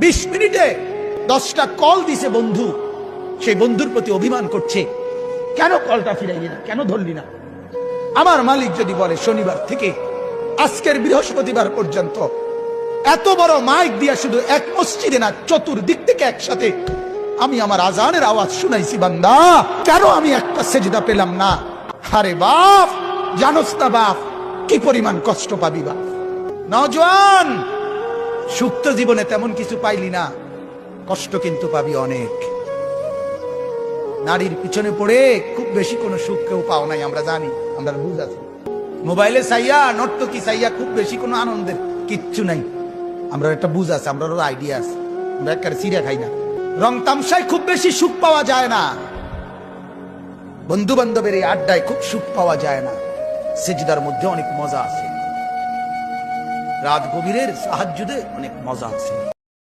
20 মিনিটে 10টা কল দিছে বন্ধু, সেই বন্ধুর প্রতি অভিমান করছে, কেন কলটা ফিরাইলি না, কেন ধরলি না। আমার মালিক যদি বলে শনিবার থেকে আজকের বৃহস্পতিবার পর্যন্ত এত বড় মাইক দিয়া শুধু এক মসজিদে না, চতুর্দিক থেকে একসাথে আমি আমার আজানের আওয়াজ শুনাইছি, বান্দা কেন আমি একটা সেজদা পেলাম না। আরে বাপ, জানোস না বাপ কি পরিমাণ কষ্ট পাবি বাপ। নওজোয়ান, সুপ্ত জীবনে তেমন কিছু পাইলি না, কষ্ট কিন্তু পাবি অনেক। নারীর পিছনে পড়ে খুব বেশি কোনো সুখ কেউ পাও নাই, আমরা জানি, আমরা বুঝ আছি। মোবাইলে চাইয়া, নর্তকী চাইয়া খুব বেশি কোনো আনন্দের কিচ্ছু নাই, আমরা একটা বুঝ আছে, আমরা আইডিয়া আছে। আমরা একটা সিরিয়া খাই না। রং তামসায় খুব বেশি সুখ পাওয়া যায় না, বন্ধু বান্ধবের এই আড্ডায় খুব সুখ পাওয়া যায় না। সেজদার মধ্যে অনেক মজা আছে, রাত গভীরের তাহাজ্জুদে অনেক মজা আছে।